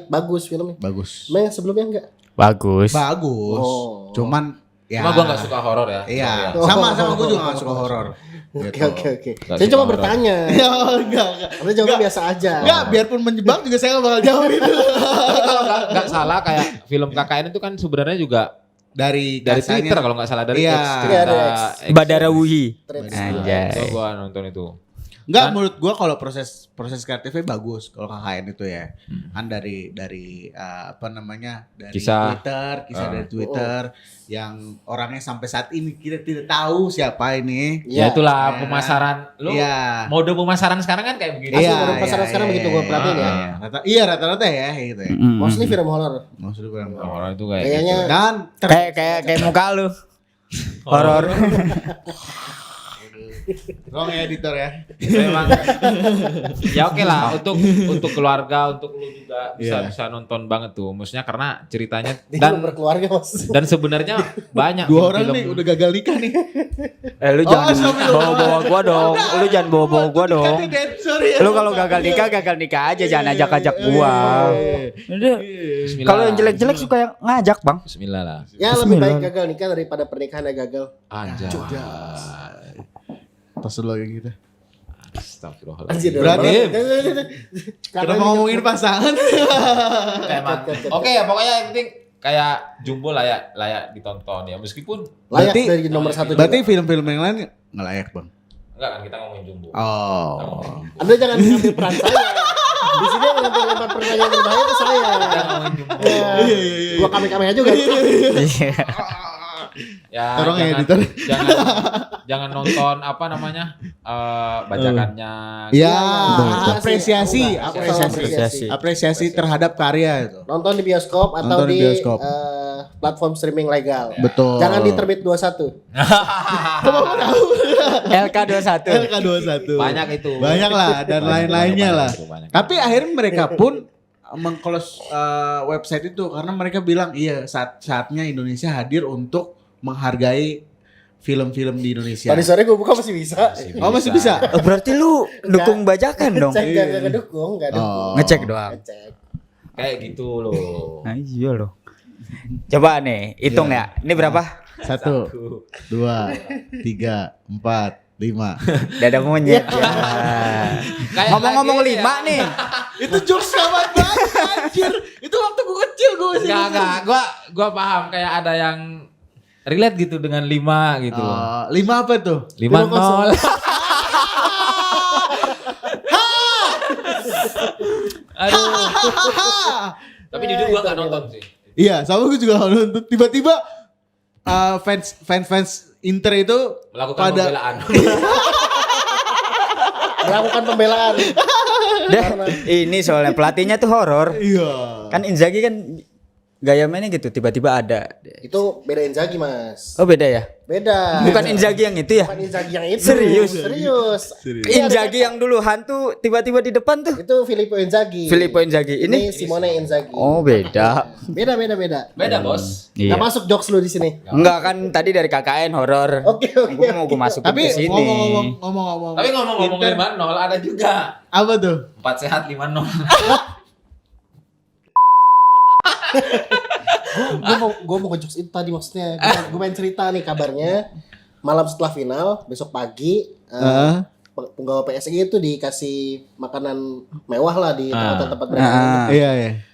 S3: bagus filmnya.
S2: Bagus.
S3: Emang yang sebelumnya enggak?
S1: Bagus.
S2: Bagus.
S3: Oh.
S2: Cuman ya.
S4: Cuma gua nggak suka horor ya.
S2: Iya.
S4: Sorry ya.
S3: Oh.
S2: Sama gua juga nggak suka horor.
S3: Oke.
S4: Nggak
S3: Saya
S4: suka
S3: cuma
S4: horor.
S3: bertanya.
S2: Ya, enggak.
S3: Karena jawabnya biasa aja.
S2: Enggak, biarpun menjebak juga saya nggak bakal jawab itu.
S4: Tapi kalau nggak salah kayak film KKN itu kan sebenarnya juga
S2: Dari
S4: Twitter
S2: katanya-
S4: kalau nggak salah dari
S2: Iya.
S4: X
S3: Iya,
S4: cerita
S3: dari X.
S4: X.
S1: Badara Wuhi.
S3: Threads.
S1: Anjay.
S4: Itu gua nonton itu.
S2: Enggak,
S4: Dan-
S2: menurut gua kalau proses kreatifnya bagus kalau KKN itu ya. Kan dari apa namanya? Dari
S4: Kisah.
S2: Kisah dari Twitter yang orangnya sampai saat ini kita tidak tahu siapa ini.
S4: Ya
S3: Iya.
S4: itulah
S2: Iya.
S4: pemasaran. Lu
S2: Iya.
S4: mode pemasaran sekarang kan kayak begitu.
S3: Asli baru pasaran sekarang begitu gua perhatiin ya.
S2: Iya, rata-rata ya gitu ya.
S1: Mm-mm.
S3: Mostly film horor.
S2: Maksudnya kurang tahu.
S4: Orang itu kayak
S3: Kayaknya
S4: gitu.
S2: Dan
S1: Kayak muka lu. Horor.
S2: tolong ya editor ya.
S4: Itu emang ya oke lah untuk keluarga, untuk lu juga
S2: Iya.
S4: bisa nonton banget tuh. Maksudnya karena ceritanya
S3: dia
S4: dan
S3: berkeluarga Mas.
S4: dan sebenarnya banyak
S2: Dua orang
S4: film-film.
S2: nih udah gagal nikah nih.
S1: Lu jangan
S2: astagfirullah.
S1: bawa-bawa gua dong. Lu jangan bawa-bawa gua dong.
S2: Sorry ya.
S1: Lu kalau gagal nikah aja, jangan ajak-ajak gua. Udah.
S4: Bismillah.
S1: Kalau yang jelek-jelek suka yang ngajak, Bang.
S4: Bismillah lah.
S3: Ya lebih baik gagal nikah daripada pernikahan yang gagal.
S4: Anjay.
S2: Pas dulu kayak gitu.
S4: Astagfirullahaladzim.
S3: Anjir.
S2: Berarti
S3: Karena
S2: kenapa ngomongin pasangan?
S4: Emang. Oke ya pokoknya yang penting kayak Jumbo layak ditonton ya meskipun
S3: layak
S2: Berarti-
S3: dari nomor 1
S2: Berarti film-film yang lain nggak layak, Bang.
S4: enggak kan kita ngomongin Jumbo.
S2: Oh.
S3: Anda jangan ngambil peran saya. Di sini yang lempar pertanyaan berbahaya itu saya.
S4: Kita ngomongin Jumbo.
S3: Ya. Gua kami-kami aja juga.
S4: Ya
S2: Tolong ya,
S4: jangan,
S2: editor.
S4: jangan nonton apa namanya bajakannya.
S2: Ya,
S3: Betul.
S2: apresiasi,
S3: Apresiasi.
S2: apresiasi terhadap karya itu.
S3: Nonton di bioskop atau
S2: Nonton di
S3: di
S2: bioskop.
S3: platform streaming legal.
S2: Betul.
S3: Jangan di Terbit 21.
S1: LK21.
S2: LK21.
S4: Banyak itu.
S2: Banyak lah dan lain-lainnya lah.
S4: Banyak.
S2: Tapi akhirnya mereka pun meng-close website itu karena mereka bilang iya saatnya Indonesia hadir untuk menghargai film-film di Indonesia.
S3: Tadi sore gue buka masih bisa.
S2: Oh, masih bisa?
S1: Berarti lu dukung bajakan dong.
S3: Cek gak ngedukung, gak dukung.
S2: Oh.
S1: Ngecek doang.
S3: Ngecek.
S4: Kayak gitu loh.
S1: Nah, iya loh. Coba nih, hitung ya. Ini berapa?
S2: 1, 2, 3, 4, 5.
S1: Dada monyet. Ya.
S4: Kayak
S1: Ngomong-ngomong
S4: lagi
S1: 5
S4: ya.
S1: nih.
S2: Itu jokes kawan banget anjir. Itu waktu gue kecil gue masih.
S4: Enggak. Gua paham kayak ada yang relate gitu dengan 5 gitu.
S2: 5 apa tuh?
S4: 5-0. Aduh. Tapi jujur gua nggak nonton sih.
S2: Iya, sama gue juga nonton. Tiba-tiba fans Inter itu
S4: Melakukan pembelaan.
S3: Melakukan pembelaan.
S1: Ini soalnya pelatihnya tuh horor.
S2: Iya.
S1: Kan Inzaghi kan gaya mainnya gitu, tiba-tiba ada.
S3: Itu beda Inzaghi, Mas.
S1: Oh beda ya?
S3: Beda.
S1: Bukan Inzaghi yang itu ya?
S3: Bukan Inzaghi yang itu.
S1: Serius?
S3: Serius.
S1: Inzaghi yang dulu hantu tiba-tiba di depan tuh.
S3: Itu Filippo Inzaghi.
S1: Filippo Inzaghi.
S3: Ini
S1: Ini
S3: Simone Inzaghi.
S1: oh beda.
S3: Beda.
S4: Beda, Bos.
S1: Iya.
S3: Gak masuk jokes lu di sini.
S1: Enggak kan tadi dari KKN horor.
S3: Oke.
S1: Gue masuk
S2: Tapi
S1: ke sini.
S2: ngomong-ngomong.
S4: Tapi ngomong-ngomong 5-0 ada juga.
S2: Apa tuh?
S4: 4 sehat 5-0.
S3: Gue mau ngejokes itu tadi maksudnya. Gue main cerita nih kabarnya. Malam setelah final, besok pagi penggawa PSG itu dikasih makanan mewah lah di tempat-tempat mereka.
S2: Iya.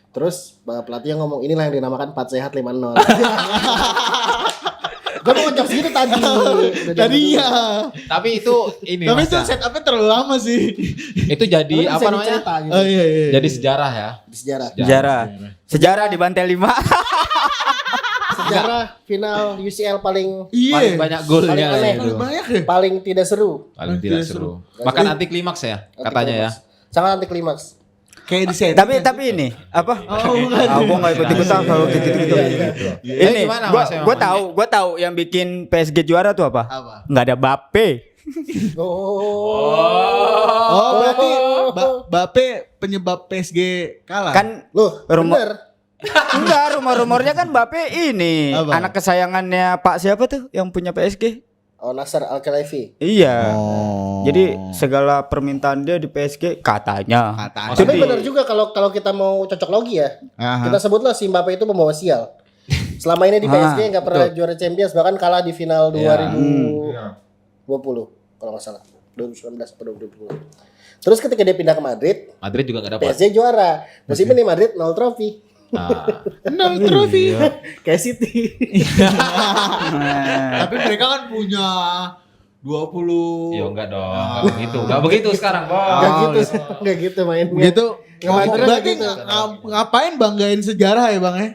S3: Terus pelatihnya ngomong inilah yang dinamakan 4 sehat 5-0. Gue mau ngejokes gitu tadi.
S2: Tadi ya.
S4: Tapi itu ini.
S2: Tapi itu
S4: Mas, ya.
S2: setupnya terlalu lama sih.
S4: Itu jadi
S3: Tapi
S4: apa
S3: bisa
S4: namanya?
S3: dicerita gitu.
S2: Oh iya.
S4: Jadi sejarah ya.
S3: Di sejarah.
S1: Sejarah di bantai 5.
S3: Sejarah final UCL paling
S4: Paling
S2: Iya.
S4: banyak golnya
S3: Paling aneh.
S4: itu.
S2: Banyak ya.
S3: paling tidak seru.
S4: Paling tidak seru. Makan anti klimaks ya katanya ya.
S3: Sangat anti klimaks.
S2: Kayak di set.
S1: Tapi ini apa? Gua enggak ikut-ikutan kalau gitu-gitu. Ini
S4: gimana, Mas, emang
S1: gua tahu yang bikin PSG juara tuh apa?
S2: Apa?
S1: Enggak ada Mbappe.
S2: Oh, berarti Bape penyebab PSG kalah.
S1: Kan
S3: Loh,
S1: rumor
S3: bener.
S1: enggak, rumor-rumornya kan Mbappe ini
S2: Apa?
S1: anak kesayangannya Pak siapa tuh yang punya PSG?
S3: Oh, Nasser Al-Khelaifi.
S1: Iya.
S2: Oh.
S1: Jadi segala permintaan dia di PSG katanya.
S2: Katanya.
S3: Tapi
S1: Jadi-
S3: benar juga kalau kita mau cocok logi ya.
S2: Aha.
S3: Kita sebutlah si Mbappe itu pembawa sial. Selama ini di PSG nggak pernah juara Champions, bahkan kalah di final 2020 kalau nggak salah. 2019 atau 2020. Terus ketika dia pindah ke Madrid,
S4: Madrid juga nggak dapat.
S3: PSG juara. Musim ini Madrid 0 trofi.
S4: Nah,
S2: 0 trofi.
S3: Kayak City.
S2: Tapi mereka kan punya 20.
S4: yo enggak dong. Enggak begitu. Enggak begitu sekarang, Bos.
S3: Gak gitu, gak gitu mainnya.
S2: Begitu.
S3: Kemarin
S2: Berarti
S3: gitu.
S2: ngapain banggain sejarah ya, Bang ya?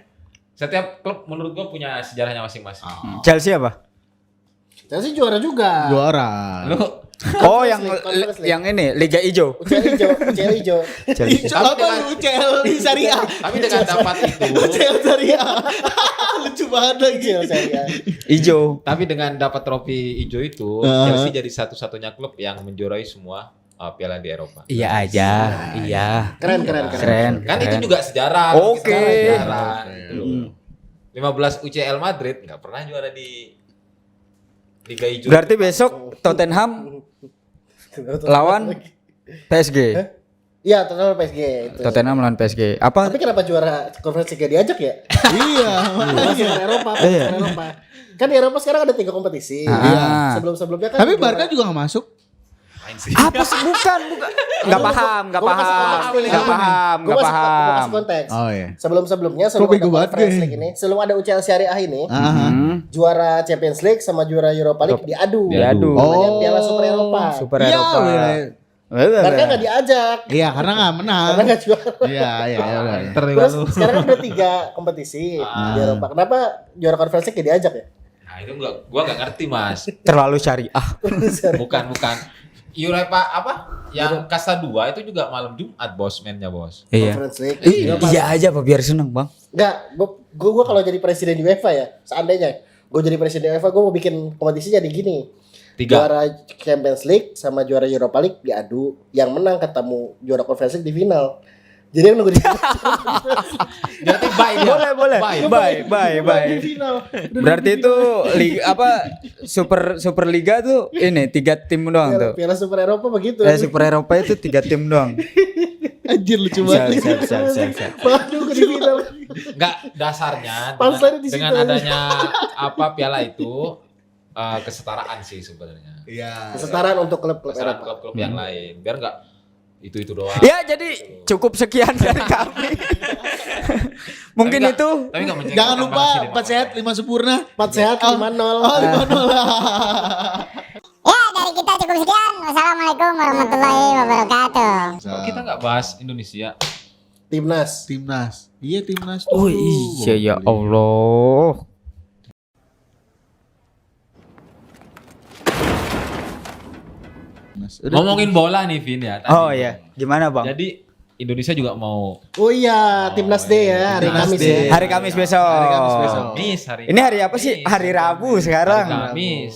S4: Setiap klub menurut gua punya sejarahnya masing-masing.
S1: Chelsea apa?
S3: Chelsea juara juga.
S2: Juara.
S4: Lu
S1: Oh, yang
S3: Conference League.
S1: yang ini Liga Hijau.
S3: UCL hijau.
S1: Chelsea.
S2: Itu apa lu UCL di Syariah?
S4: tapi dengan dapat itu,
S2: UCL Syariah. Lucu banget lagi.
S3: UCL saya.
S1: Hijau.
S4: tapi dengan dapat trofi hijau itu, Chelsea jadi satu-satunya klub yang menjuarai semua piala di Eropa.
S1: Iya aja. Iya.
S3: Keren.
S1: Keren.
S4: Kan itu juga sejarah.
S1: Oke.
S4: Sejarah, gitu loh. 15 UCL Madrid nggak pernah juara di Liga Hijau.
S1: Berarti besok Tottenham lawan PSG.
S3: Iya, Tottenham PSG itu.
S1: Tottenham lawan PSG. Apa?
S3: Tapi kenapa juara Conference League diajak ya?
S2: Iya.
S3: Super Eropa,
S1: Iya.
S3: Super Eropa. Kan di Eropa sekarang ada 3 kompetisi.
S1: Ah.
S3: Sebelum-sebelumnya kan
S2: Tapi
S3: juara-
S2: Barca juga gak masuk.
S4: Main sih.
S1: Apa sih? Bukan. Enggak paham.
S3: Gua mau kasih konteks.
S2: Oh iya.
S3: Sebelum-sebelumnya
S2: Kok
S3: sebelum
S2: bego
S3: ada
S2: banget
S3: Conference
S2: gue?
S3: League ini, sebelum ada UCL Syariah ini, juara Champions League sama juara Europa League diadu.
S1: Diadu.
S3: Namanya Piala Super Eropa.
S1: Super
S2: Iya,
S1: Eropa.
S3: Barca nggak diajak.
S2: Iya, karena gak menang.
S3: Karena nggak juara.
S2: Iya.
S3: Terus sekarang kan udah 3 kompetisi di Eropa. Kenapa juara Conference League nggak diajak ya?
S4: Nah, itu gua nggak ngerti, Mas.
S1: Terlalu syariah.
S4: Bukan. Europa apa? Yang kasta 2 itu juga malam Jumat, Bos, mainnya, Bos.
S1: Iya.
S3: Conference League.
S1: Iya aja apa biar seneng, Bang.
S3: Enggak, gue kalau jadi presiden di UEFA ya, seandainya gue jadi presiden UEFA, gue mau bikin kompetisi jadi gini.
S4: 3.
S3: Juara Champions League sama juara Europa League diadu, yang menang ketemu juara Conference League di final. Jadi yang nunggu di
S4: Berarti bye dia.
S1: Boleh. Bye.
S3: di final.
S1: Berarti itu liga apa super liga tuh ini 3 tim doang tuh.
S3: Piala Super Eropa begitu.
S1: Super Eropa itu 3 tim doang.
S2: Anjir lucu banget.
S1: Siap.
S3: Waduh, gue di final.
S4: Enggak, dasarnya
S3: Punchline di situ
S4: dengan
S3: aja.
S4: adanya apa piala itu kesetaraan sih sebenarnya.
S2: Iya.
S3: Kesetaraan untuk klub-klub
S4: Kesetaraan
S3: Eropa.
S4: klub-klub yang lain. Biar enggak itu doang.
S1: Ya jadi cukup sekian dari kami. Mungkin
S4: Tapi
S1: itu
S4: tapi enggak menjengkelkan
S2: Jangan
S4: banget sih,
S2: lupa 4 sehat 5 sempurna.
S3: 4 sehat 5-0.
S2: Oh, 5-0.
S5: Ya, dari kita cukup sekian. Wassalamualaikum warahmatullahi wabarakatuh.
S4: Kok kita nggak bahas Indonesia?
S3: Timnas.
S2: Iya timnas
S1: Oh
S2: dulu.
S1: iya ya Allah.
S2: Timnas. Udah.
S4: Ngomongin bola nih Vin ya. tadi.
S1: Oh iya, gimana bang?
S4: Jadi Indonesia juga mau
S3: Oh iya, Timnas Day ya, hari
S2: Timnas
S3: Kamis
S2: Day.
S3: ya.
S1: Hari Kamis besok.
S2: Hari Kamis besok.
S1: Ini hari apa sih? Hari Rabu sekarang.
S4: Hari Kamis.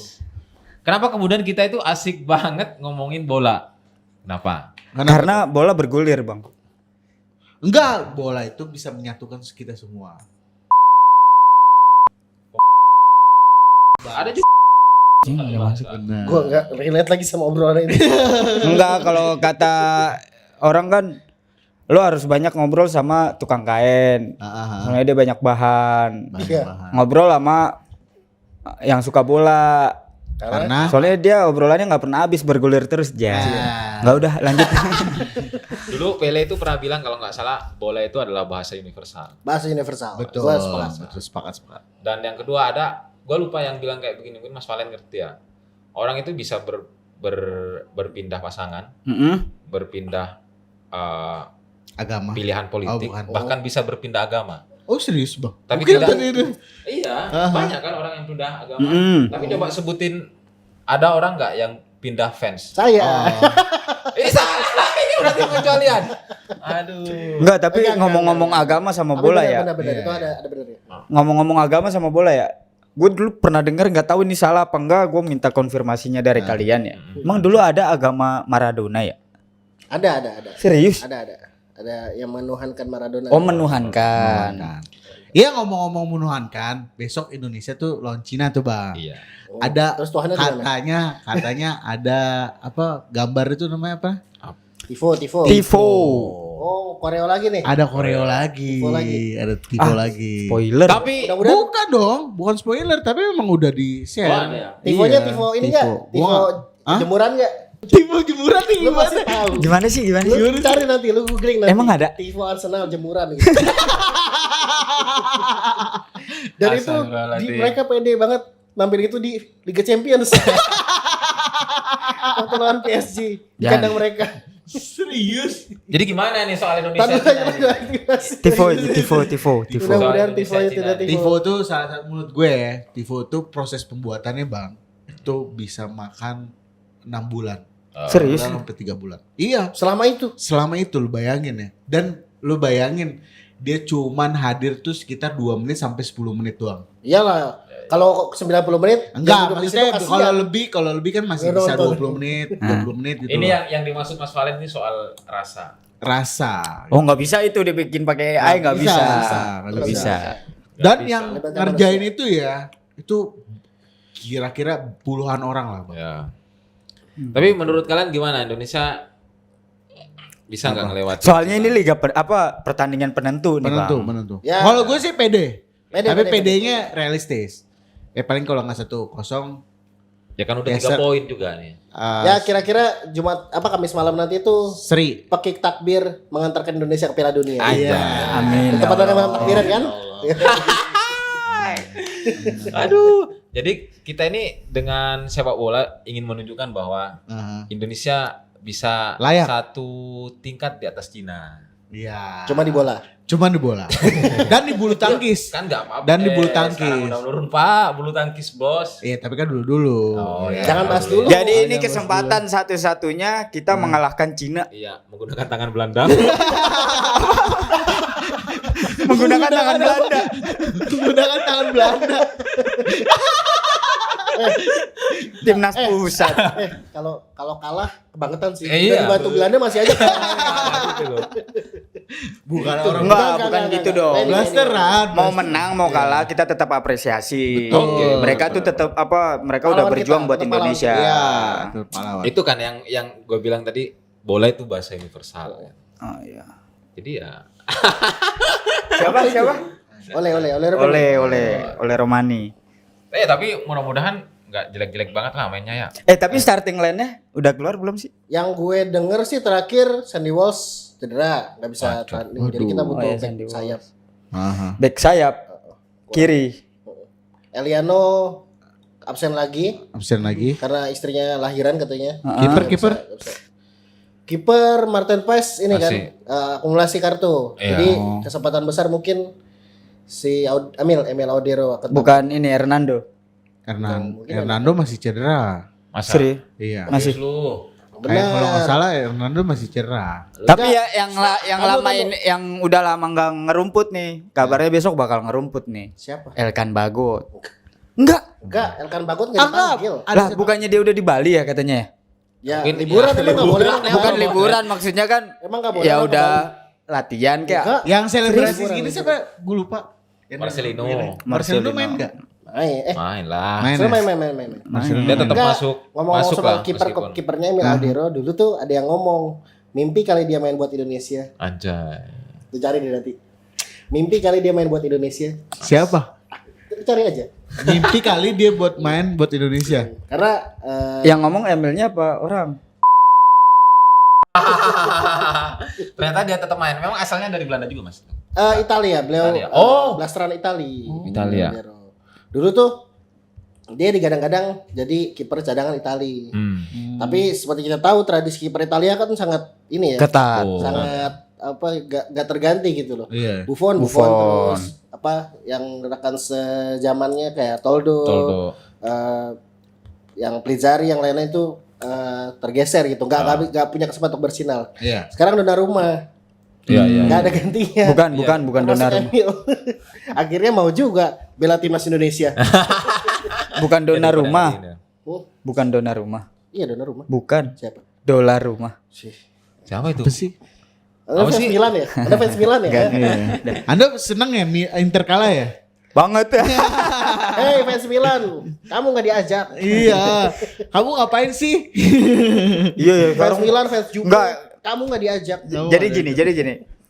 S4: Kenapa kemudian kita itu asik banget ngomongin bola? Kenapa?
S1: Karena bola bergulir bang.
S2: Enggak, bola itu bisa menyatukan kita semua.
S4: Ada juga.
S2: Benar.
S3: Gua enggak relate lagi sama obrolan ini.
S1: Enggak, kalau kata orang kan lo harus banyak ngobrol sama tukang kain. Soalnya dia banyak bahan.
S3: Iya.
S1: Ngobrol sama yang suka bola.
S2: Karena
S1: Soalnya dia obrolannya nggak pernah habis, bergulir terus aja. Nggak udah lanjut.
S4: Dulu Pele itu pernah bilang kalau nggak salah bola itu adalah bahasa universal.
S3: Bahasa universal.
S2: betul.
S3: Gua sepakat.
S2: Betul sepakat.
S4: Dan yang kedua ada, gue lupa yang bilang kayak begini, mungkin Mas Valen ngerti ya. Orang itu bisa berpindah pasangan, berpindah
S2: Agama.
S4: pilihan politik,
S2: bukan.
S4: bahkan bisa berpindah agama.
S2: Oh serius bang?
S4: Tapi
S2: Mungkin
S4: tidak-
S2: tadi itu.
S4: Iya, banyak kan orang yang pindah agama. Tapi coba sebutin, ada orang nggak yang pindah fans?
S3: Saya.
S4: Salah, ini berarti pengecualian. Aduh.
S1: Enggak, tapi
S3: Enggak,
S1: ngomong-ngomong agama sama bola ya.
S3: Benar,
S2: Iya.
S3: itu ada benernya.
S1: Ngomong-ngomong agama sama bola ya. Gue dulu pernah dengar, nggak tahu ini salah apa enggak. Gue minta konfirmasinya dari kalian ya. Emang dulu ada agama Maradona ya?
S3: Ada.
S1: Serius?
S3: Ada yang menuhankan Maradona.
S1: Oh, menuhankan.
S2: Iya ngomong-ngomong menuhankan, besok Indonesia tuh lawan Cina tuh bang.
S4: Iya.
S3: Oh,
S2: Ada
S3: terus Tuhannya di mana?
S2: katanya ada apa gambar itu namanya apa?
S3: Tifo.
S1: Tifo.
S3: Oh, koreo lagi nih.
S2: Ada koreo lagi.
S3: Tifo lagi.
S2: Ada tifo lagi.
S1: Spoiler.
S4: Tapi
S3: Mudah-mudahan
S2: Bukan dong, bukan spoiler, tapi memang udah di share.
S4: Oh, ada ya?
S3: Tifonya
S2: Iya,
S3: tifo ini enggak? Tifo
S2: Hah?
S3: jemuran enggak?
S2: Tifo jemuran nih
S3: Lu
S2: gimana?
S3: pasti tahu.
S1: Gimana sih?
S3: Lu cari nanti, lu googling nanti.
S1: Emang ada?
S3: Tifo Arsenal jemuran gitu. Dan itu
S4: Astagfirullahaladzim.
S3: mereka pede banget nampil itu di Liga Champions. Waktu lawan PSG di
S1: Jangan.
S3: kandang mereka.
S2: Serius?
S4: Jadi gimana nih soal Indonesia?
S1: Tifo.
S3: Mudah-mudahan
S4: Soal
S3: Tifonya
S4: Indonesia,
S3: tidak
S4: Cina.
S2: Tifo tuh salah satu menurut gue ya, Tifo tuh proses pembuatannya bang, itu bisa makan 6 bulan.
S1: Serius?
S2: Sampai 3 bulan. Iya,
S3: Selama itu
S2: selama itu lu bayangin ya. Dan lu bayangin dia cuman hadir tuh sekitar 2 menit sampai 10 menit doang.
S3: iyalah. Kalau 90 menit
S2: Enggak,
S3: yang duduk di situ
S2: maksudnya
S3: kasihan.
S2: kalau lebih kan masih
S3: Nggak
S2: bisa
S3: nonton.
S2: 20 menit, 20 menit gitu.
S4: Ini
S2: loh.
S4: yang dimaksud Mas Valen ini soal rasa.
S2: Rasa.
S1: Oh, nggak bisa itu dibikin pakai AI, nggak bisa.
S2: Nggak
S1: bisa.
S2: Dan
S4: Nggak
S2: yang
S3: bisa.
S2: ngerjain itu ya, itu kira-kira puluhan orang lah, Bang.
S4: Ya. Tapi menurut kalian gimana Indonesia bisa nggak ngelewati?
S1: Soalnya ini liga pertandingan penentu nih, Bang.
S2: Menentu.
S3: Ya.
S2: Kalau gue sih pede. Tapi
S3: Pede.
S2: PD-nya realistis. Paling kalau nggak 1-0
S4: Ya kan udah
S2: Ya,
S4: 3 poin juga nih.
S3: Ya kira-kira Kamis malam nanti itu
S2: Seri.
S3: pekik takbir mengantarkan Indonesia ke Piala Dunia.
S2: Iya.
S1: Amin.
S3: Tepat dengan malam takbiran kan?
S4: Aduh. Jadi kita ini dengan sepak bola ingin menunjukkan bahwa
S2: Aha.
S4: Indonesia bisa
S2: Layak.
S4: satu tingkat di atas Cina.
S2: Iya.
S3: Cuma di bola.
S2: Cuman di bola. Dan di bulu tangkis.
S4: Kan nggak apa-apa.
S2: Dan di bulu tangkis.
S4: Sekarang udah menurun Pak, bulu tangkis bos.
S2: Iya, tapi kan dulu-dulu.
S4: Oh, iya.
S3: Jangan bahas dulu.
S1: Jadi ini kesempatan satu-satunya kita mengalahkan Cina
S4: Iya, menggunakan tangan Belanda.
S1: menggunakan tangan Belanda.
S2: Menggunakan tangan Belanda.
S1: Timnas pusat.
S3: Kalau kalah kebangetan sih.
S4: Iya.
S3: Udah dibantu Belanda masih aja.
S2: Bukan orang
S1: Enggak, bukan gitu dong.
S3: Ini.
S2: blasteran.
S1: Mau menang mau kalah kita tetap apresiasi.
S4: Betul.
S1: Mereka tuh tetap mereka udah
S3: Pahlawan
S1: berjuang
S3: kita,
S1: buat
S3: tetap
S1: Indonesia.
S2: Iya, itu pahlawan.
S4: Itu kan yang gue bilang tadi, bola itu bahasa universal.
S1: Oh iya.
S4: Jadi ya
S1: Siapa? Oleh Romani.
S4: tapi mudah-mudahan nggak jelek-jelek banget lah mainnya ya.
S1: Tapi starting line-nya udah keluar belum sih?
S3: Yang gue denger sih terakhir Sandy Walsh cedera, nggak bisa tanding. Jadi kita butuh
S1: Oh, iya,
S3: back
S1: Sandy Walsh.
S3: sayap.
S2: Aha.
S1: Back sayap kiri.
S3: Eliano absen lagi
S2: Absen lagi.
S3: karena istrinya lahiran katanya.
S2: Kiper.
S3: Nggak bisa. Kiper Martin Paes ini kan
S4: Masih.
S3: akumulasi kartu.
S4: Iya.
S3: Jadi kesempatan besar mungkin si Emil Audero akan
S1: Bukan ini Hernando.
S2: Hernando masih cedera.
S4: Masa?
S1: Seri.
S2: Iya.
S1: Masih.
S4: Lu.
S2: Kayak kalau nggak salah Hernando masih cedera.
S1: Tapi ya yang
S3: Kamu
S1: lama
S3: tahu.
S1: ini yang udah lama nggak ngerumput nih. Kabarnya besok bakal ngerumput nih.
S3: Siapa?
S1: Elkan Bagot. Enggak.
S3: Elkan Bagot nggak dipanggil.
S1: Lah bukannya dia udah di Bali ya katanya ya?
S3: Ya
S4: Mungkin
S3: liburan
S4: ya,
S3: emang nggak boleh.
S1: Bukan liburan maksudnya kan.
S3: Emang nggak boleh.
S1: Ya
S3: apa
S1: udah
S3: Bali?
S1: latihan kayak.
S3: Enggak.
S2: Yang selebrasi
S3: Serius?
S2: gini siapa? Gue lupa.
S4: Marcelino.
S2: Marcelino main nggak?
S4: Main lah.
S2: Main.
S3: Saya
S2: ya?
S3: main.
S4: Dia tetap
S3: Enggak,
S4: masuk.
S3: Ngomong-ngomong
S4: Masuk
S3: soal
S4: lah. meskipun.
S3: kipernya Emil Audero dulu tuh ada yang ngomong mimpi kali dia main buat Indonesia.
S4: Anjay.
S3: Tuh cari deh nanti. Mimpi kali dia main buat Indonesia.
S2: Siapa?
S3: Cari aja.
S2: Mimpi kali dia buat main buat Indonesia.
S3: Karena
S1: Yang ngomong Emilnya apa orang?
S4: Ternyata dia tetap main. Memang asalnya dari Belanda juga, Mas.
S3: Italia, beliau
S4: Italia. Oh.
S3: blasteran Itali.
S4: Italia.
S3: Dulu tuh dia digadang-gadang jadi kiper cadangan Itali. Tapi seperti kita tahu tradisi kiper Italia kan sangat ini ya,
S1: Ketat.
S4: Oh.
S3: sangat apa gak terganti gitu loh.
S2: Iya.
S3: Buffon
S1: Buffon.
S3: terus apa yang rekan sezamannya kayak Toldo. Yang Plizzari yang lainnya itu tergeser gitu, nggak punya kesempatan untuk bersinar.
S2: Iya.
S3: Sekarang Donnarumma
S4: Iya, iya.
S3: nggak ada gantinya.
S1: Bukan
S3: Termasuk
S1: Donnarumma.
S3: Emil. Akhirnya mau juga bela timnas Indonesia.
S1: Bukan Donnarumma.
S3: Oh,
S1: Bukan Donnarumma.
S3: iya Donnarumma.
S1: Bukan.
S3: Siapa?
S1: Dolar rumah.
S4: Siapa itu?
S2: Apa sih?
S3: Anda
S4: Apa
S3: fans
S4: sih?
S3: Milan ya? Anda fans Milan ya?
S2: Anda seneng ya Inter kalah ya?
S1: Banget ya.
S3: Hei fans Milan, kamu nggak diajak.
S2: Iya. Kamu ngapain sih?
S1: Iya ya.
S3: Fans Milan, fans Juve,
S1: Enggak.
S3: kamu nggak diajak.
S1: Jadi gini.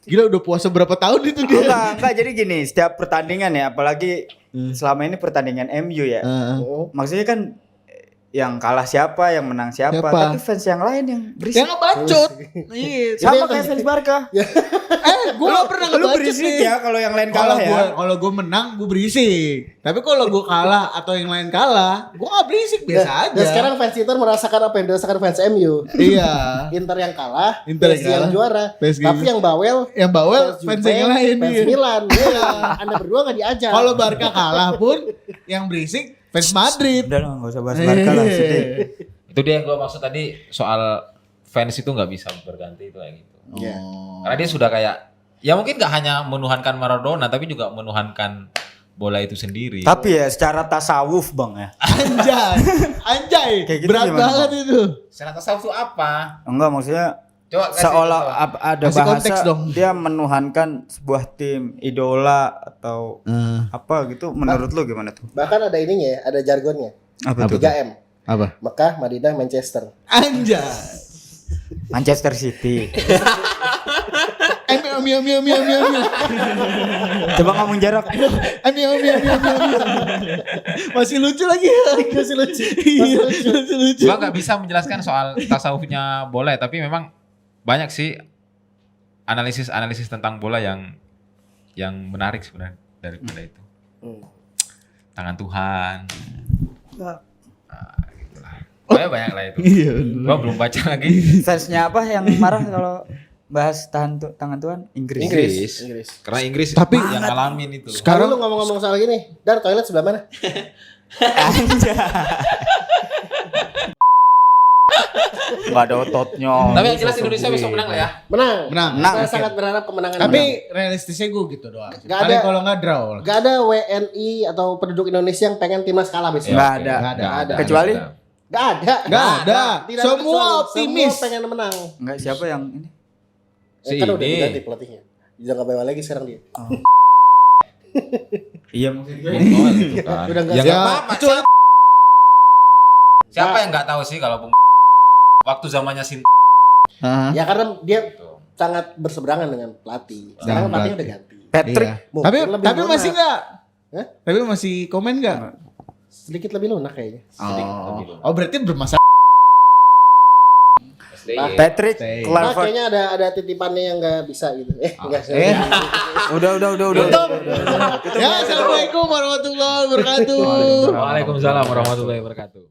S2: Gila udah puasa berapa tahun itu dia?
S1: Enggak, jadi gini, setiap pertandingan ya, apalagi selama ini pertandingan MU ya.
S3: Oh.
S1: Maksudnya kan yang kalah siapa, yang menang siapa,
S2: Siapa?
S1: tapi fans yang lain yang berisik.
S2: Yang ngebacot. Iya.
S1: Sama kayak fans Barca.
S2: Gue gak pernah
S1: Lu
S2: ngebacot
S1: berisik
S2: nih.
S1: ya kalau yang lain
S2: Kalau
S1: kalah ya.
S2: kalau gue menang gue berisik. Tapi kalau gue kalah atau yang lain kalah, gue gak berisik biasa aja.
S3: Dan sekarang fans Inter merasakan apa yang dirasakan fans MU.
S2: Iya.
S3: Inter yang kalah,
S2: Inter yang
S3: PSG yang
S2: kalah,
S3: juara.
S2: PSG.
S3: Tapi yang bawel,
S2: Yang bawel
S3: Juve,
S2: fans yang lain.
S3: fans
S2: iya.
S3: Milan. Iya. Anda berdua nggak diajak.
S2: Kalau Barca kalah pun yang berisik fans Madrid.
S1: Udah lah, enggak usah bahas Barca lah, sedih.
S4: Itu dia yang gue maksud tadi soal fans itu nggak bisa berganti itu kayak gitu.
S3: Iya.
S4: Karena dia sudah kayak ya mungkin nggak hanya menuhankan Maradona tapi juga menuhankan bola itu sendiri.
S1: Tapi ya secara tasawuf Bang ya.
S2: Anjay.
S1: Kayak gitu
S2: Berat
S1: gimana?
S2: banget itu.
S4: Secara tasawuf itu apa?
S1: Enggak, maksudnya
S4: Coba kasih
S1: seolah
S4: contoh.
S1: ada
S2: Kasih
S1: bahasa
S2: konteks dong.
S1: dia menuhankan sebuah tim idola atau apa gitu, menurut lu gimana tuh?
S3: Bahkan ada ininya ya, ada jargonnya.
S1: Apa tuh?
S3: 3M.
S2: Apa?
S3: Mekah, Madinah, Manchester.
S2: Anjay.
S1: Manchester City.
S2: Mio.
S1: Coba ngomong jarak.
S2: Mio. Masih lucu lagi.
S3: Masih lucu.
S2: Iya, masih lucu.
S4: Gua nggak bisa menjelaskan soal tasawufnya bola ya, tapi memang banyak sih analisis tentang bola yang menarik sebenarnya dari bola itu. Tangan Tuhan. Banyak lah itu.
S2: Iya.
S4: Gua belum baca lagi.
S1: Fansnya apa yang marah kalau bahas tangan Tuhan? Inggris.
S3: Inggris.
S4: Karena Inggris
S2: Tapi-
S4: yang ngalamin itu.
S3: Sekarang lu ngomong-ngomong soal gini, Dar toilet sebelah mana?
S1: Enggak ada ototnya.
S4: Tapi yang jelas Indonesia besok menang lah ya.
S3: Menang.
S2: Menang.
S3: Saya sangat berharap kemenangan.
S2: Tapi
S3: menang.
S2: realistisnya gue gitu doang.
S3: Nggak
S2: Paling
S3: ada-
S2: kalau nggak draw.
S3: Gak ada WNI atau penduduk Indonesia yang pengen timnas kalah besok.
S1: Nggak
S4: oke.
S1: ada.
S2: Nggak ada.
S1: Kecuali?
S3: Gak ada.
S2: Nggak ada.
S3: Tidak ada
S2: Semua
S3: kecuali.
S2: optimis.
S3: Semua pengen menang.
S1: Enggak, siapa yang ini?
S4: Si
S3: Kan udah
S4: ini.
S3: diganti pelatihnya. Udah gak bawa lagi sekarang dia.
S1: Iya mungkin.
S4: Oh, gitu kan.
S3: Udah nggak
S4: Ya,
S2: Ya,
S4: nggak apa-apa.
S2: kecuali
S4: Siapa yang nggak tahu sih kalau Bung waktu zamannya Sin
S3: Ya karena dia
S4: gitu.
S3: sangat berseberangan dengan pelatih.
S2: Dengan
S3: Sekarang pelatihnya
S2: pelatih.
S3: udah ganti.
S1: Patrick.
S2: Iya.
S3: Mungkin
S2: Tapi
S3: lebih
S2: tapi
S3: lunak.
S2: masih nggak?
S3: Hah?
S2: Tapi masih komen nggak?
S3: Sedikit lebih lunak kayaknya.
S2: Oh berarti bermasalah.
S4: SDY.
S1: Patrick
S2: Stay.
S3: Nah,
S1: Kluivert.
S3: kayaknya ada titipannya yang nggak bisa gitu. Enggak.
S1: Udah.
S2: Ya assalamualaikum warahmatullahi wabarakatuh.
S4: Waalaikumsalam warahmatullahi wabarakatuh.